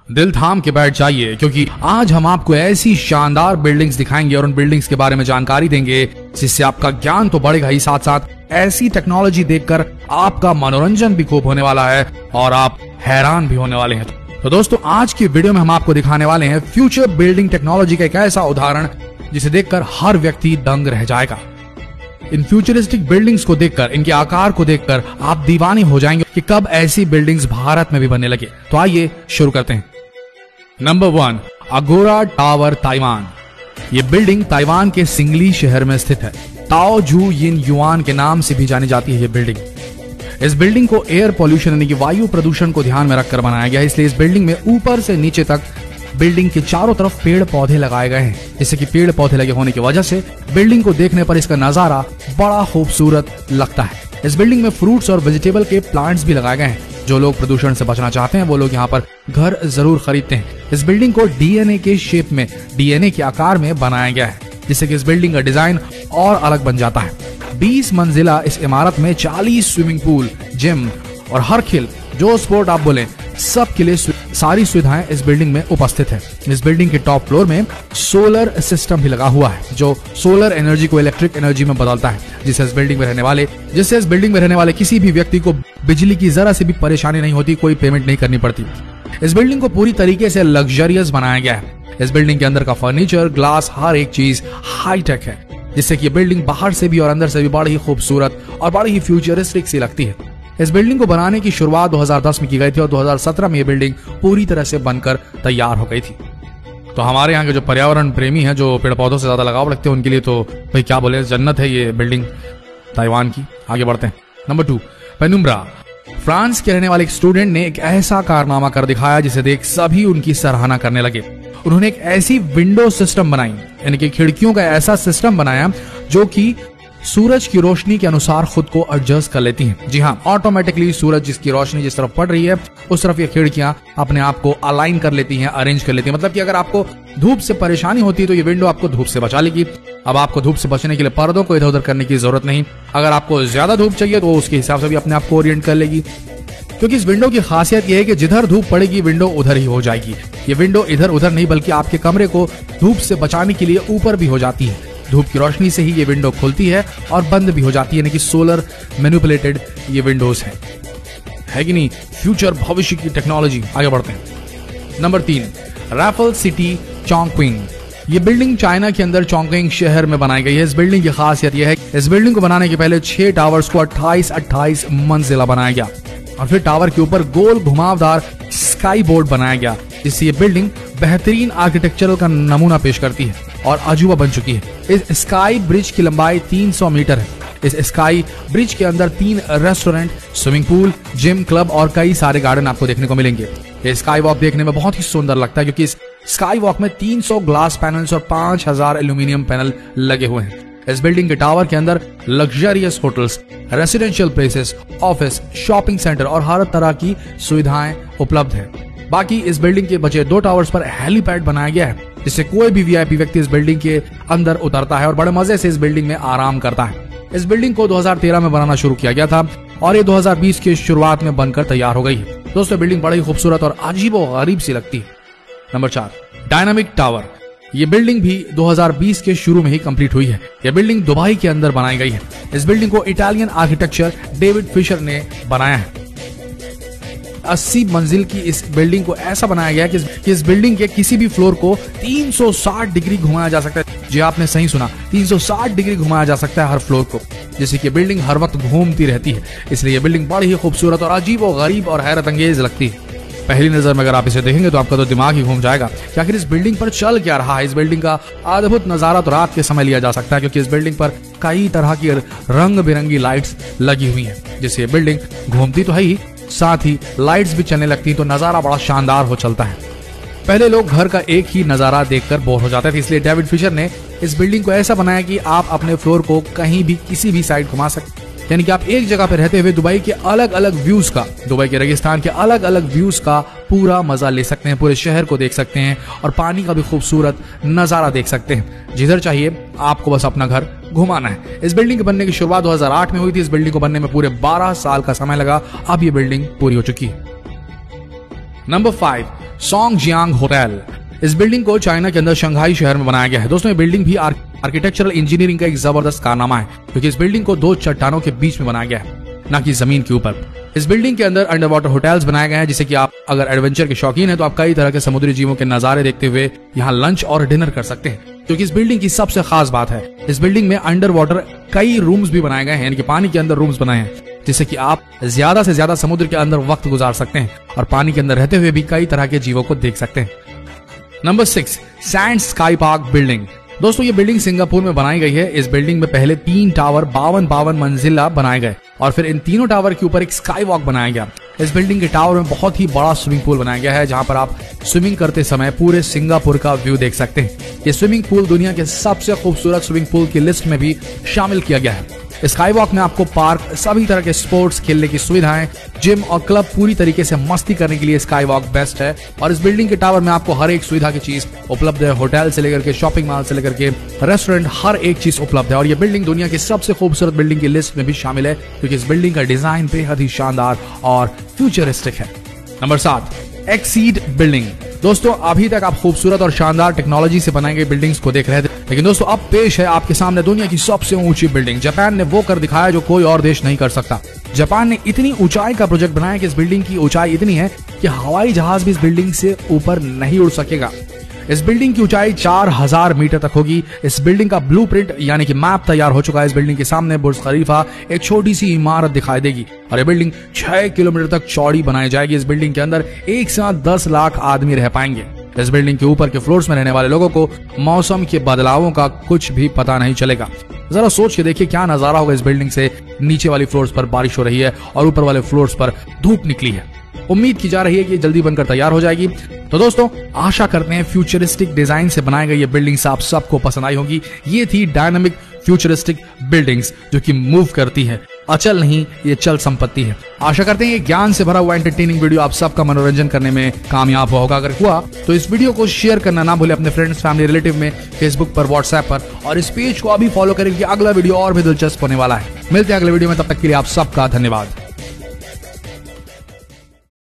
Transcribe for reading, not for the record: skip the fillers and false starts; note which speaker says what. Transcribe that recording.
Speaker 1: दिल थाम के बैठ जाइए, क्योंकि आज हम आपको ऐसी शानदार बिल्डिंग्स दिखाएंगे और उन बिल्डिंग्स के बारे में जानकारी देंगे जिससे आपका ज्ञान तो बढ़ेगा ही, साथ साथ ऐसी टेक्नोलॉजी देखकर आपका मनोरंजन भी खूब होने वाला है और आप हैरान भी होने वाले हैं। तो दोस्तों, आज की वीडियो में हम आपको दिखाने वाले हैं फ्यूचर बिल्डिंग टेक्नोलॉजी का एक ऐसा उदाहरण जिसे देखकर हर व्यक्ति दंग रह जाएगा। इन फ्यूचरिस्टिक बिल्डिंग्स को देखकर, इनके आकार को देखकर आप दीवाने हो जाएंगे कि कब ऐसी बिल्डिंग्स भारत में भी बनने लगे। तो आइए शुरू करते हैं। नंबर 1, अगोरा टावर, ताइवान। ये बिल्डिंग ताइवान के सिंगली शहर में स्थित है। ताओ जू यिन युआन के नाम से भी जानी जाती है ये बिल्डिंग। इस बिल्डिंग को एयर पॉल्यूशन यानी कि वायु प्रदूषण को ध्यान में रखकर बनाया गया है, इसलिए इस बिल्डिंग में ऊपर से नीचे तक बिल्डिंग के चारों तरफ पेड़ पौधे लगाए गए हैं, जिससे कि पेड़ पौधे लगे होने की वजह से बिल्डिंग को देखने पर इसका नजारा बड़ा खूबसूरत लगता है। इस बिल्डिंग में फ्रूट्स और वेजिटेबल के प्लांट्स भी लगाए गए हैं। जो लोग प्रदूषण से बचना चाहते हैं वो लोग यहाँ पर घर जरूर खरीदते हैं। इस बिल्डिंग को डीएनए के शेप में, डीएनए के आकार में बनाया गया है, जिससे कि इस बिल्डिंग का डिजाइन और अलग बन जाता है। 20 मंजिला इस इमारत में 40 स्विमिंग पूल, जिम और हर खेल जो स्पोर्ट आप बोले सब के लिए सारी सुविधाएं इस बिल्डिंग में उपस्थित है। इस बिल्डिंग के टॉप फ्लोर में सोलर सिस्टम भी लगा हुआ है, जो सोलर एनर्जी को इलेक्ट्रिक एनर्जी में बदलता है, जिससे इस बिल्डिंग में रहने वाले किसी भी व्यक्ति को बिजली की जरा से भी परेशानी नहीं होती, कोई पेमेंट नहीं करनी पड़ती। इस बिल्डिंग को पूरी तरीके से लग्जरियस बनाया गया है। इस बिल्डिंग के अंदर का फर्नीचर, ग्लास, हर एक चीज हाईटेक है, जिससे कि बिल्डिंग बाहर से भी और अंदर से भी बड़ी ही खूबसूरत और बड़ी ही फ्यूचरिस्टिक सी लगती है। इस बिल्डिंग को बनाने की शुरुआत 2010 में की गई थी और 2017 में ये बिल्डिंग पूरी तरह से बनकर तैयार हो गई थी। तो हमारे यहाँ के जो पर्यावरण प्रेमी हैं, जो पेड़ पौधों से ज्यादा लगाव रखते हैं, उनके लिए तो भाई क्या बोले, जन्नत है ये बिल्डिंग ताइवान की। आगे बढ़ते हैं। Number 2, penumbra. फ्रांस के रहने वाले एक स्टूडेंट ने एक ऐसा कारनामा कर दिखाया जिसे देख सभी उनकी सराहना करने लगे। उन्होंने एक ऐसी विंडो सिस्टम बनाई, यानी कि खिड़कियों का ऐसा सिस्टम बनाया जो कि सूरज की रोशनी के अनुसार खुद को एडजस्ट कर लेती हैं। जी हाँ, ऑटोमेटिकली सूरज जिसकी रोशनी जिस तरफ पड़ रही है उस तरफ ये खिड़कियां अपने आप को अलाइन कर लेती हैं, अरेंज कर लेती हैं। मतलब कि अगर आपको धूप से परेशानी होती है तो ये विंडो आपको धूप से बचा लेगी। अब आपको धूप से बचने के लिए पर्दों को इधर उधर करने की जरूरत नहीं। अगर आपको ज्यादा धूप चाहिए तो उसके हिसाब से भी अपने आप को ओरिएंट कर लेगी, क्योंकि इस विंडो की खासियत यह है कि जिधर धूप पड़ेगी विंडो उधर ही हो जाएगी। ये विंडो इधर उधर नहीं बल्कि आपके कमरे को धूप से बचाने के लिए ऊपर भी हो जाती है। धूप की रोशनी से ही ये विंडो खुलती है और बंद भी हो जाती है, यानी कि सोलर मैनिपुलेटेड ये विंडोज है कि नहीं? फ्यूचर, भविष्य की टेक्नोलॉजी। आगे बढ़ते हैं। Number 3, Raffles City, Chongqing. ये बिल्डिंग चाइना के अंदर चोंगक्विंग शहर में बनाई गई है। इस बिल्डिंग की खासियत यह है इस बिल्डिंग को बनाने के पहले 6 टावर्स को 28 मंजिला बनाया गया और फिर टावर के ऊपर गोल घुमावदार स्काई बोर्ड बनाया गया, जिससे ये बिल्डिंग बेहतरीन आर्किटेक्चरल का नमूना पेश करती है और अजूबा बन चुकी है। इस स्काई ब्रिज की लंबाई 300 मीटर है। इस स्काई ब्रिज के अंदर 3 restaurant, swimming pool, gym, club और कई सारे गार्डन आपको देखने को मिलेंगे। ये स्काई वॉक देखने में बहुत ही सुंदर लगता है, क्योंकि इस स्काई वॉक में 300 ग्लास पैनल्स और 5000 एल्यूमिनियम पैनल लगे हुए हैं। इस बिल्डिंग के टावर के अंदर luxurious hotels, residential places, office, shopping centre और हर तरह की सुविधाएं उपलब्ध है। बाकी इस बिल्डिंग के बचे 2 टावर्स पर हेलीपैड बनाया गया है, जिससे कोई भी वीआईपी व्यक्ति इस बिल्डिंग के अंदर उतरता है और बड़े मजे से इस बिल्डिंग में आराम करता है। इस बिल्डिंग को 2013 में बनाना शुरू किया गया था और ये 2020 की शुरुआत में बनकर तैयार हो गई है। दोस्तों, बिल्डिंग बड़ी खूबसूरत और अजीबोगरीब सी लगती है। Number 4, dynamic tower. ये बिल्डिंग भी 2020 के शुरू में ही कंप्लीट हुई है। यह बिल्डिंग दुबई के अंदर बनाई गई है। इस बिल्डिंग को इटालियन आर्किटेक्चर डेविड फिशर ने बनाया है। 80 मंजिल की इस बिल्डिंग को ऐसा बनाया गया कि इस बिल्डिंग के किसी भी फ्लोर को 360 डिग्री घुमाया जा सकता है। जी आपने सही सुना, 360 डिग्री घुमाया जा सकता है हर फ्लोर को, जिससे कि बिल्डिंग हर वक्त घूमती रहती है। इसलिए यह बिल्डिंग बड़ी ही खूबसूरत और अजीबोगरीब और हैरत अंगेज लगती है। पहली नजर में अगर आप इसे देखेंगे तो आपका तो दिमाग ही घूम जाएगा कि आखिर इस बिल्डिंग पर चल क्या रहा है। इस बिल्डिंग का अद्भुत नजारा तो रात के समय लिया जा सकता है, क्योंकि इस बिल्डिंग पर कई तरह की रंग बिरंगी लाइट्स लगी हुई हैं, जिससे ये बिल्डिंग घूमती तो है ही, साथ ही लाइट्स भी चलने लगती तो नजारा बड़ा शानदार हो चलता है। पहले लोग घर का एक ही नजारा देखकर बोर हो जाते थे, इसलिए डेविड फिशर ने इस बिल्डिंग को ऐसा बनाया कि आप अपने फ्लोर को कहीं भी किसी भी साइड घुमा सकते, यानी कि आप एक जगह पे रहते हुए दुबई के अलग अलग व्यूज का, दुबई के रेगिस्तान के अलग अलग व्यूज का पूरा मजा ले सकते हैं, पूरे शहर को देख सकते हैं और पानी का भी खूबसूरत नजारा देख सकते हैं। जिधर चाहिए आपको बस अपना घर घुमाना है। इस बिल्डिंग के बनने की शुरुआत 2008 में हुई थी। इस बिल्डिंग को बनने में पूरे 12 साल का समय लगा। अब ये बिल्डिंग पूरी हो चुकी है। Number 5, Songjiang hotel. इस बिल्डिंग को चाइना के अंदर शंघाई शहर में बनाया गया है। दोस्तों ये बिल्डिंग भी आर्किटेक्चरल इंजीनियरिंग का एक जबरदस्त कारनामा है, क्योंकि इस बिल्डिंग को 2 चट्टानों के बीच में बनाया गया है, ना कि जमीन के ऊपर। इस बिल्डिंग के अंदर अंडर वाटर होटल्स बनाए गए हैं, जिससे कि आप अगर एडवेंचर के शौकीन हैं तो आप कई तरह के समुद्री जीवों के नजारे देखते हुए यहाँ लंच और डिनर कर सकते हैं। क्योंकि इस बिल्डिंग की सबसे खास बात है, इस बिल्डिंग में अंडर वाटर कई रूम्स भी बनाए गए हैं, यानी कि पानी के अंदर रूम्स बनाए हैं, जिससे कि आप ज्यादा से ज्यादा समुद्र के अंदर वक्त गुजार सकते हैं और पानी के अंदर रहते हुए भी कई तरह के जीवों को देख सकते हैं। Number 6, sand sky park building. दोस्तों ये बिल्डिंग सिंगापुर में बनाई गई है। इस बिल्डिंग में पहले 3 टावर 52 मंजिला बनाए गए और फिर इन तीनों टावर के ऊपर एक स्काई वॉक बनाया गया। इस बिल्डिंग के टावर में बहुत ही बड़ा स्विमिंग पूल बनाया गया है, जहां पर आप स्विमिंग करते समय पूरे सिंगापुर का व्यू देख सकते हैं। ये स्विमिंग पूल दुनिया के सबसे खूबसूरत स्विमिंग पूल की लिस्ट में भी शामिल किया गया है। स्काई वॉक में आपको पार्क, सभी तरह के स्पोर्ट्स खेलने की सुविधाएं, जिम और क्लब, पूरी तरीके से मस्ती करने के लिए स्काई वॉक बेस्ट है। और इस बिल्डिंग के टावर में आपको हर एक सुविधा की चीज उपलब्ध है। होटल से लेकर के शॉपिंग मॉल से लेकर के रेस्टोरेंट, हर एक चीज उपलब्ध है। और ये बिल्डिंग दुनिया की सबसे खूबसूरत बिल्डिंग की लिस्ट में भी शामिल है, क्योंकि इस बिल्डिंग का डिजाइन बेहद ही शानदार और फ्यूचरिस्टिक है। Number 7, exceed building. दोस्तों अभी तक आप खूबसूरत और शानदार टेक्नोलॉजी से बनाई गई बिल्डिंग्स को देख रहे थे, लेकिन दोस्तों अब पेश है आपके सामने दुनिया की सबसे ऊंची बिल्डिंग। जापान ने वो कर दिखाया जो कोई और देश नहीं कर सकता। जापान ने इतनी ऊंचाई का प्रोजेक्ट बनाया कि इस बिल्डिंग की ऊंचाई इतनी है कि हवाई जहाज भी इस बिल्डिंग से ऊपर नहीं उड़ सकेगा। इस बिल्डिंग की ऊंचाई 4000 मीटर तक होगी। इस बिल्डिंग का ब्लूप्रिंट यानी कि मैप तैयार हो चुका है। इस बिल्डिंग के सामने बुर्ज खलीफा, एक छोटी सी इमारत दिखाई देगी और ये बिल्डिंग 6 किलोमीटर तक चौड़ी बनाई जाएगी। इस बिल्डिंग के अंदर एक साथ 10 लाख आदमी रह पाएंगे। इस बिल्डिंग के ऊपर के फ्लोर्स में रहने वाले लोगों को मौसम के बदलावों का कुछ भी पता नहीं चलेगा। जरा सोच के देखिए क्या नजारा होगा इस बिल्डिंग से। नीचे वाली फ्लोर्स पर बारिश हो रही है और ऊपर वाले फ्लोर्स पर धूप निकली है। उम्मीद की जा रही है कि जल्दी बनकर तैयार हो जाएगी। तो दोस्तों आशा करते हैं फ्यूचरिस्टिक डिजाइन से बनाई गई ये बिल्डिंग्स आप सबको पसंद आई होगी। ये थी डायनामिक फ्यूचरिस्टिक बिल्डिंग्स जो कि मूव करती है, अचल नहीं, ये चल संपत्ति है। आशा करते हैं ये ज्ञान से भरा हुआ एंटरटेनिंग वीडियो आप सबका मनोरंजन करने में कामयाब होगा। अगर हुआ तो इस वीडियो को शेयर करना ना भूले अपने फ्रेंड्स, फैमिली, रिलेटिव में, फेसबुक पर, व्हाट्सएप पर, और इस पेज को अभी फॉलो करें कि अगला वीडियो और भी दिलचस्प होने वाला है। मिलते हैं अगले वीडियो में, तब तक के लिए आप सबका धन्यवाद।